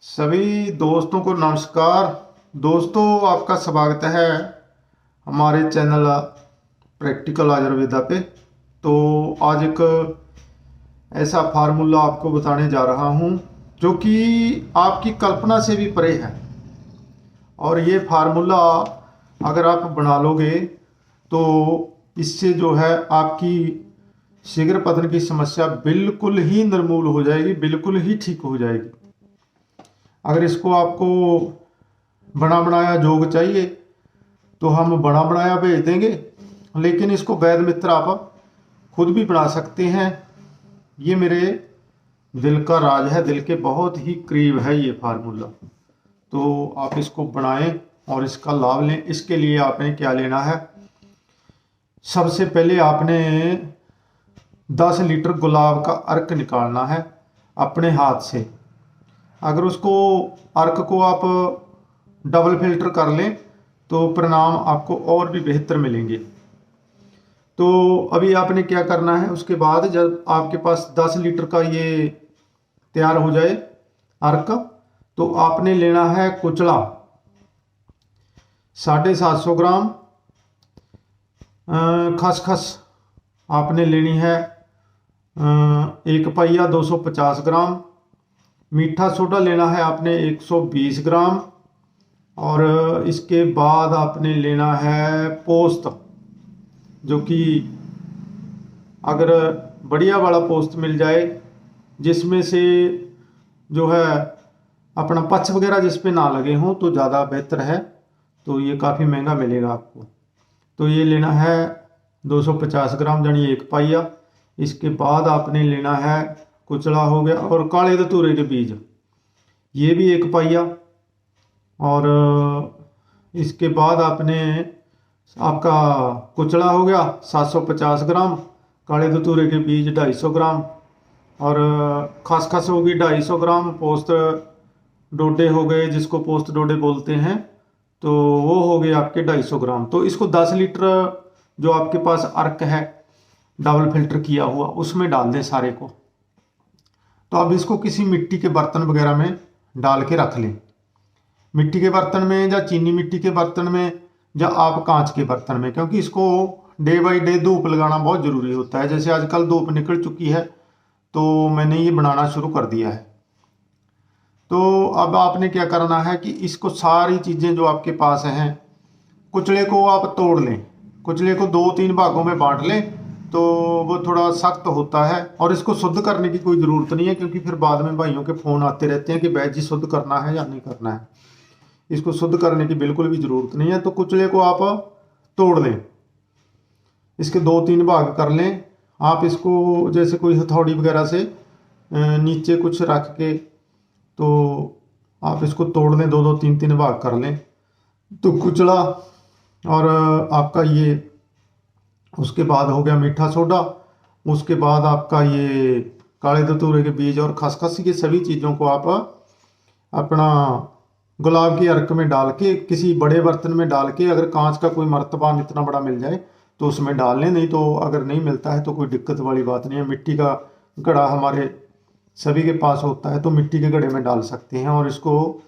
सभी दोस्तों को नमस्कार। दोस्तों, आपका स्वागत है हमारे चैनल प्रैक्टिकल आयुर्वेदा पे। तो आज एक ऐसा फार्मूला आपको बताने जा रहा हूँ जो कि आपकी कल्पना से भी परे है। और ये फार्मूला अगर आप बना लोगे तो इससे जो है आपकी शीघ्र पतन की समस्या बिल्कुल ही निर्मूल हो जाएगी, बिल्कुल ही ठीक हो जाएगी। अगर इसको आपको बना बनाया योग चाहिए तो हम बना बनाया भेज देंगे, लेकिन इसको वैद मित्र आप खुद भी बना सकते हैं। ये मेरे दिल का राज है, दिल के बहुत ही करीब है ये फार्मूला। तो आप इसको बनाएं और इसका लाभ लें। इसके लिए आपने क्या लेना है, सबसे पहले आपने 10 लीटर गुलाब का अर्क निकालना है अपने हाथ से। अगर उसको अर्क को आप डबल फिल्टर कर लें तो परिणाम आपको और भी बेहतर मिलेंगे। तो अभी आपने क्या करना है, उसके बाद जब आपके पास 10 लीटर का ये तैयार हो जाए अर्क, तो आपने लेना है कुचला 750 ग्राम, खसखस आपने लेनी है 1 पहिया 250 ग्राम, मीठा सोडा लेना है आपने 120 ग्राम, और इसके बाद आपने लेना है पोस्त, जो कि अगर बढ़िया वाला पोस्त मिल जाए जिसमें से जो है अपना पच्छ वगैरह जिस पे ना लगे हों तो ज़्यादा बेहतर है। तो ये काफ़ी महंगा मिलेगा आपको। तो ये लेना है 250 ग्राम यानी 1 पाइया। इसके बाद आपने लेना है कुचला हो गया, और काले धतूरे के बीज ये भी 1 पाइया। और इसके बाद आपने आपका कुचला हो गया 750 ग्राम, काले धतूरे के बीज 250 ग्राम, और खसखस होगी 250 ग्राम, पोस्त डोडे हो गए जिसको पोस्त डोडे बोलते हैं, तो वो हो गए आपके 250 ग्राम। तो इसको 10 लीटर जो आपके पास अर्क है डबल फिल्टर किया हुआ उसमें डाल दें सारे को। तो अब इसको किसी मिट्टी के बर्तन वगैरह में डाल के रख लें, मिट्टी के बर्तन में या चीनी मिट्टी के बर्तन में या आप कांच के बर्तन में, क्योंकि इसको डे बाई डे धूप लगाना बहुत ज़रूरी होता है। जैसे आजकल धूप निकल चुकी है तो मैंने ये बनाना शुरू कर दिया है। तो अब आपने क्या करना है कि इसको सारी चीज़ें जो आपके पास हैं, कुचले को आप तोड़ लें, कुचले को 2-3 भागों में बांट लें, तो वो थोड़ा सख्त होता है। और इसको शुद्ध करने की कोई ज़रूरत नहीं है, क्योंकि फिर बाद में भाइयों के फ़ोन आते रहते हैं कि बैच जी शुद्ध करना है या नहीं करना है। इसको शुद्ध करने की बिल्कुल भी ज़रूरत नहीं है। तो कुचले को आप तोड़ लें, इसके 2-3 भाग कर लें। आप इसको जैसे कोई हथौड़ी वगैरह से नीचे कुछ रख के तो आप इसको तोड़ लें, 2-2, 3-3 भाग कर लें। तो कुचला और आपका ये, उसके बाद हो गया मीठा सोडा, उसके बाद आपका ये काले धतूरे के बीज और खसखस, ये सभी चीज़ों को आप अपना गुलाब के अर्क में डाल के किसी बड़े बर्तन में डाल के, अगर कांच का कोई मर्तबान इतना बड़ा मिल जाए तो उसमें डाल लें, नहीं तो अगर नहीं मिलता है तो कोई दिक्कत वाली बात नहीं है। मिट्टी का घड़ा हमारे सभी के पास होता है तो मिट्टी के घड़े में डाल सकते हैं, और इसको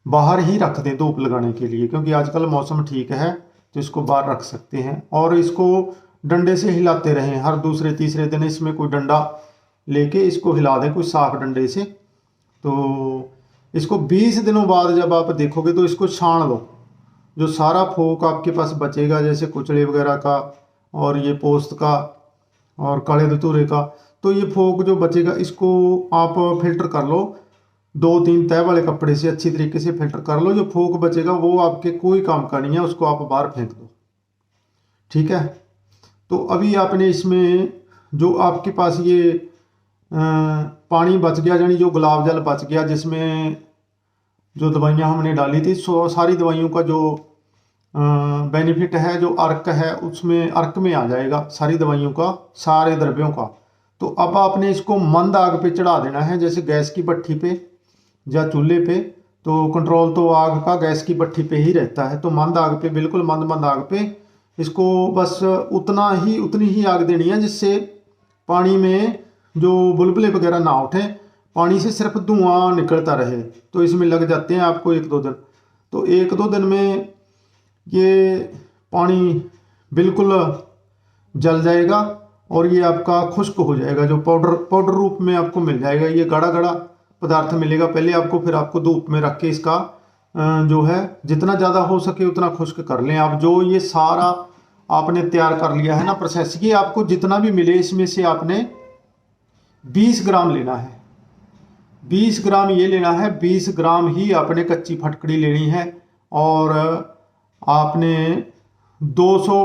बाहर ही रख दें धूप लगाने के लिए, क्योंकि आजकल मौसम ठीक है तो इसको बाहर रख सकते हैं। और इसको डंडे से हिलाते रहें, हर दूसरे तीसरे दिन इसमें कोई डंडा लेके इसको हिला दें, कोई साफ डंडे से। तो इसको 20 दिनों बाद जब आप देखोगे तो इसको छान लो, जो सारा फोक आपके पास बचेगा जैसे कुचले वगैरह का और ये पोस्त का और काले धतूरे का, तो ये फोक जो बचेगा इसको आप फिल्टर कर लो, 2-3 तह वाले कपड़े से अच्छी तरीके से फिल्टर कर लो। जो फोक बचेगा वो आपके कोई काम का नहीं है, उसको आप बाहर फेंक दो, ठीक है। तो अभी आपने इसमें जो आपके पास ये पानी बच गया, यानी जो गुलाब जल बच गया जिसमें जो दवाइयाँ हमने डाली थी, सारी दवाइयों का जो बेनिफिट है, जो अर्क है उसमें, अर्क में आ जाएगा सारी दवाइयों का, सारे द्रव्यों का। तो अब आपने इसको मंद आग पे चढ़ा देना है, जैसे गैस की भट्ठी पे या चूल्हे पे। तो कंट्रोल तो आग का गैस की भट्ठी पे ही रहता है, तो मंद आग पे, बिल्कुल मंद आग पे इसको बस उतनी ही आग देनी है जिससे पानी में जो बुलबुले वगैरह ना उठें, पानी से सिर्फ धुआं निकलता रहे, तो इसमें लग जाते हैं आपको 1-2 दिन। तो 1-2 दिन में ये पानी बिल्कुल जल जाएगा और ये आपका खुश्क हो जाएगा, जो पाउडर रूप में आपको मिल जाएगा। ये गाढ़ा गाढ़ा पदार्थ मिलेगा पहले आपको, फिर आपको धूप में रख के इसका जो है जितना ज़्यादा हो सके उतना खुश्क कर लें आप। जो ये सारा आपने तैयार कर लिया है ना प्रोसेस, ये आपको जितना भी मिले इसमें से आपने 20 ग्राम लेना है। 20 ग्राम ये लेना है, 20 ग्राम ही आपने कच्ची फटकड़ी लेनी है। और आपने 200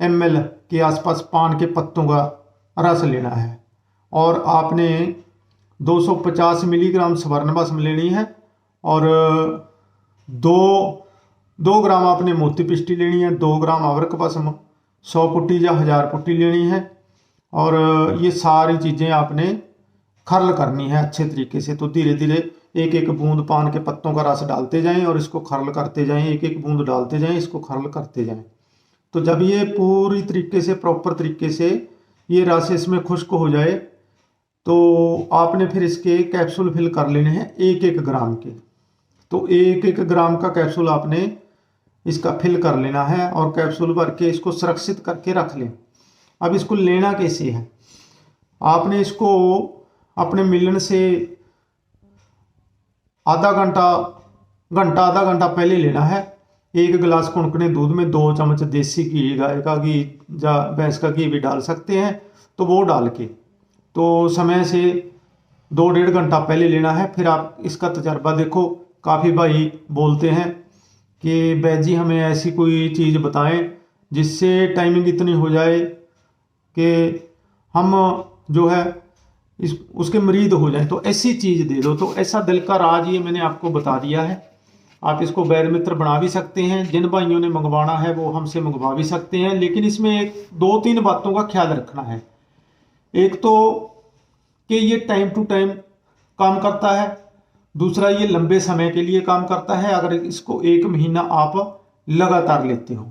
ml के आसपास पान के पत्तों का रस लेना है। और आपने 250 मिलीग्राम स्वर्ण भस्म लेनी है। और 2 ग्राम आपने मोती पिष्टी लेनी है। 2 ग्राम अवरक भस्म, 100 पुट्टी या 1000 पुट्टी लेनी है। और ये सारी चीज़ें आपने खर्ल करनी है अच्छे तरीके से। तो धीरे धीरे एक एक बूंद पान के पत्तों का रस डालते जाएं और इसको खर्ल करते जाएं, एक एक बूंद डालते जाएं, इसको खर्ल करते जाएं। तो जब ये पूरी तरीके से प्रॉपर तरीके से ये रस इसमें खुश्क हो जाए तो आपने फिर इसके कैप्सूल फिल कर लेने हैं 1-1 ग्राम के। तो 1-1 ग्राम का कैप्सूल आपने इसका फिल कर लेना है और कैप्सूल भर के इसको सुरक्षित करके रख लें। अब इसको लेना कैसे है, आपने इसको अपने मिलन से आधा घंटा आधा घंटा पहले लेना है। 1 गिलास कुनकुने दूध में 2 चम्मच देसी घी, गाय का घी या भैंस का घी भी डाल सकते हैं, तो वो डाल के तो समय से 2-1.5 घंटा पहले लेना है। फिर आप इसका तजर्बा देखो। काफ़ी भाई बोलते हैं कि बैद जी हमें ऐसी कोई चीज़ बताएं जिससे टाइमिंग इतनी हो जाए कि हम जो है उसके मरीद हो जाए, तो ऐसी चीज़ दे दो। तो ऐसा दिल का राज ये मैंने आपको बता दिया है। आप इसको वैद मित्र बना भी सकते हैं। जिन भाइयों ने मंगवाना है वो हमसे मंगवा भी सकते हैं, लेकिन इसमें 2-3 बातों का ख्याल रखना है। एक तो कि ये टाइम टू टाइम काम करता है, दूसरा ये लंबे समय के लिए काम करता है। अगर इसको 1 महीना आप लगातार लेते हो,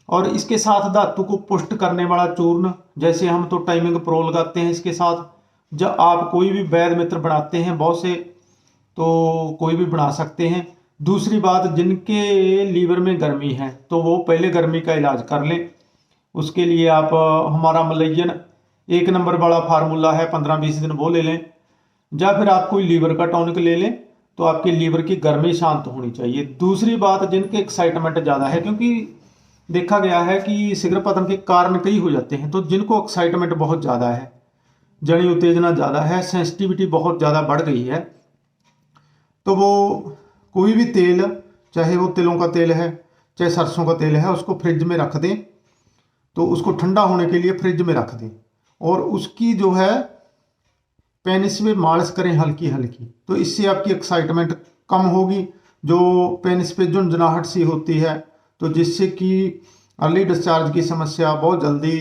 और इसके साथ धातु को पुष्ट करने वाला चूर्ण, जैसे हम तो टाइमिंग प्रो लगाते हैं इसके साथ। जब आप कोई भी वैद मित्र बनाते हैं बहुत से, तो कोई भी बना सकते हैं। दूसरी बात, जिनके लीवर में गर्मी है तो वो पहले गर्मी का इलाज कर लें। उसके लिए आप हमारा मलयन 1 नंबर वाला फार्मूला है, 15-20 दिन वो ले लें। या फिर आप कोई लीवर का टॉनिक ले लें, तो आपके लीवर की गर्मी शांत होनी चाहिए। दूसरी बात, जिनके एक्साइटमेंट ज़्यादा है, क्योंकि देखा गया है कि शीघ्र पतन के कारण कई हो जाते हैं, तो जिनको एक्साइटमेंट बहुत ज़्यादा है, जनी उत्तेजना ज़्यादा है, सेंसिटिविटी बहुत ज़्यादा बढ़ गई है, तो वो कोई भी तेल, चाहे वो तिलों का तेल है चाहे सरसों का तेल है, उसको फ्रिज में रख दें। तो उसको ठंडा होने के लिए फ्रिज में रख दें और उसकी जो है पेनिस में मालिश करें हल्की हल्की। तो इससे आपकी एक्साइटमेंट कम होगी, जो पेनिस पे झुंझुनाहट सी होती है, तो जिससे कि अर्ली डिस्चार्ज की समस्या, बहुत जल्दी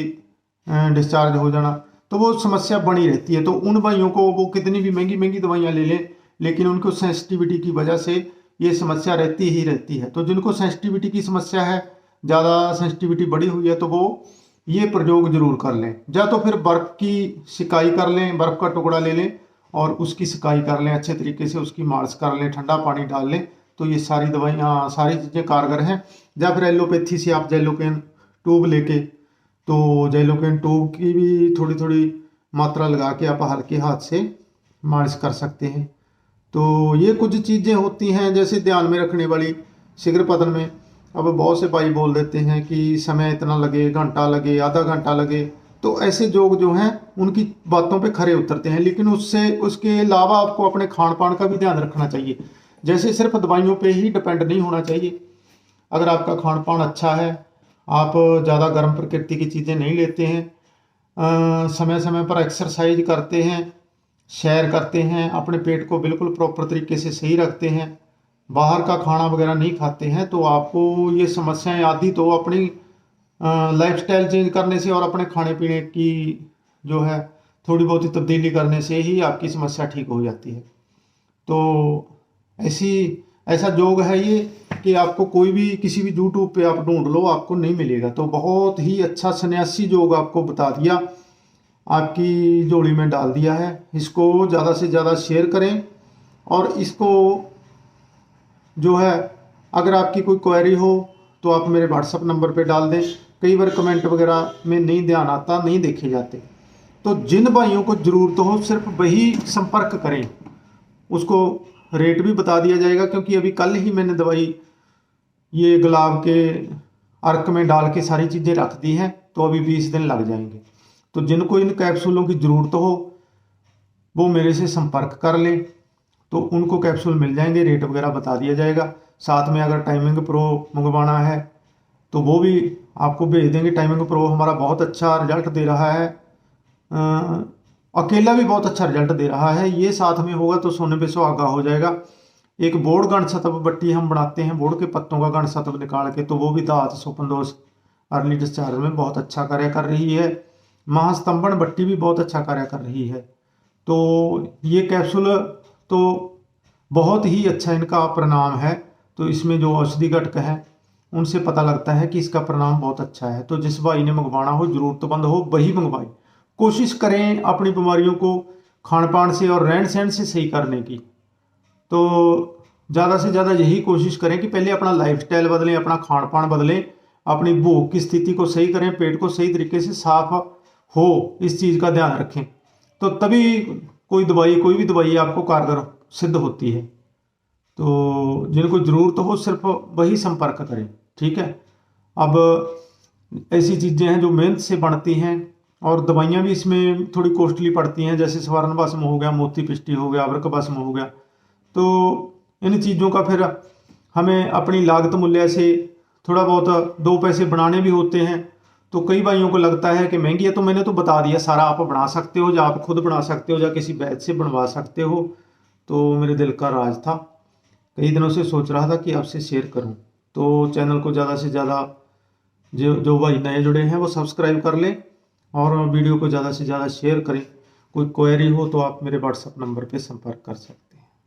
डिस्चार्ज हो जाना, तो वो समस्या बनी रहती है। तो उन भाइयों को वो कितनी भी महंगी महंगी दवाइयाँ ले लें, लेकिन उनको सेंसिटिविटी की वजह से ये समस्या रहती ही रहती है। तो जिनको सेंसिटिविटी की समस्या है, ज़्यादा सेंसिटिविटी बढ़ी हुई है, तो वो ये प्रयोग जरूर कर लें। या तो फिर बर्फ़ की सिकाई कर लें, बर्फ़ का टुकड़ा ले लें और उसकी सिकाई कर लें, अच्छे तरीके से उसकी मालिश कर लें, ठंडा पानी डाल लें। तो ये सारी दवाइयाँ, सारी चीज़ें कारगर हैं। या फिर एलोपैथी से आप जैलोकेन ट्यूब लेके, तो जैलोकेन ट्यूब की भी थोड़ी थोड़ी मात्रा लगा के आप हल्के हाथ से मालिश कर सकते हैं। तो ये कुछ चीज़ें होती हैं जैसे ध्यान में रखने वाली शीघ्र पतन में। अब बहुत से भाई बोल देते हैं कि समय इतना लगे, घंटा लगे, आधा घंटा लगे, तो ऐसे योग जो हैं उनकी बातों पे खरे उतरते हैं। लेकिन उसके अलावा आपको अपने खान पान का भी ध्यान रखना चाहिए। जैसे सिर्फ दवाइयों पे ही डिपेंड नहीं होना चाहिए। अगर आपका खान पान अच्छा है, आप ज़्यादा गर्म प्रकृति की चीज़ें नहीं लेते हैं, समय समय पर एक्सरसाइज करते हैं, सैर करते हैं, अपने पेट को बिल्कुल प्रॉपर तरीके से सही रखते हैं, बाहर का खाना वगैरह नहीं खाते हैं, तो आपको ये समस्याएं आदि तो अपनी लाइफस्टाइल चेंज करने से और अपने खाने पीने की जो है थोड़ी बहुत ही तब्दीली करने से ही आपकी समस्या ठीक हो जाती है। तो ऐसा योग है ये कि आपको कोई भी किसी भी यूट्यूब पे आप ढूंढ लो, आपको नहीं मिलेगा। तो बहुत ही अच्छा सन्यासी योग आपको बता दिया। आपकी जोड़ी में डाल दिया है। इसको ज़्यादा से ज़्यादा शेयर करें और इसको जो है अगर आपकी कोई क्वेरी हो तो आप मेरे व्हाट्सएप नंबर पे डाल दें। कई बार कमेंट वगैरह में नहीं ध्यान आता, नहीं देखे जाते। तो जिन भाइयों को ज़रूरत हो सिर्फ वही संपर्क करें। उसको रेट भी बता दिया जाएगा, क्योंकि अभी कल ही मैंने दवाई ये गुलाब के अर्क में डाल के सारी चीज़ें रख दी हैं, तो अभी 20 दिन लग जाएंगे। तो जिनको इन कैप्सूलों की ज़रूरत हो वो मेरे से संपर्क कर लें, तो उनको कैप्सूल मिल जाएंगे, रेट वगैरह बता दिया जाएगा। साथ में अगर टाइमिंग प्रो मंगवाना है तो वो भी आपको भेज देंगे। टाइमिंग प्रो हमारा बहुत अच्छा रिजल्ट दे रहा है, अकेला भी बहुत अच्छा रिजल्ट दे रहा है। ये साथ में होगा तो सोने पे सुहागा हो जाएगा। एक बोर्ड गण सत्व बट्टी हम बनाते हैं, बोर्ड के पत्तों का गण सत्व निकाल के, तो वो भी दांत सोपन दोष अर्ली डिस्चार्ज में बहुत अच्छा कार्य कर रही है। महास्तंभन बट्टी भी बहुत अच्छा कार्य कर रही है। तो ये कैप्सूल तो बहुत ही अच्छा इनका परिणाम है। तो इसमें जो औषधि घटक है उनसे पता लगता है कि इसका परिणाम बहुत अच्छा है। तो जिस भाई ने मंगवाना हो, जरूरतमंद हो, वही मंगवाए। कोशिश करें अपनी बीमारियों को खान पान से और रहन सहन से सही करने की। तो ज़्यादा से ज़्यादा यही कोशिश करें कि पहले अपना लाइफस्टाइल बदलें, अपना खान पान बदलें, अपनी भूख की स्थिति को सही करें, पेट को सही तरीके से साफ हो, इस चीज़ का ध्यान रखें। तो तभी कोई भी दवाई आपको कारगर सिद्ध होती है। तो जिनको ज़रूरत हो सिर्फ वही संपर्क करें, ठीक है। अब ऐसी चीज़ें हैं जो मेहनत से बनती हैं और दवाइयाँ भी इसमें थोड़ी कॉस्टली पड़ती हैं, जैसे स्वर्ण भस्म हो गया, मोती पिष्टी हो गया, अभ्रक भस्म हो गया। तो इन चीज़ों का फिर हमें अपनी लागत मूल्य से थोड़ा बहुत 2 पैसे बनाने भी होते हैं। तो कई भाइयों को लगता है कि महंगी है, तो मैंने तो बता दिया सारा आप बना सकते हो, या आप खुद बना सकते हो या किसी वैद्य से बनवा सकते हो। तो मेरे दिल का राज था, कई दिनों से सोच रहा था कि आपसे शेयर करूं। तो चैनल को ज़्यादा से ज़्यादा जो भाई नए जुड़े हैं वो सब्सक्राइब कर लें और वीडियो को ज़्यादा से ज़्यादा शेयर करें। कोई क्वेरी हो तो आप मेरे व्हाट्सएप नंबर पे संपर्क कर सकते हैं।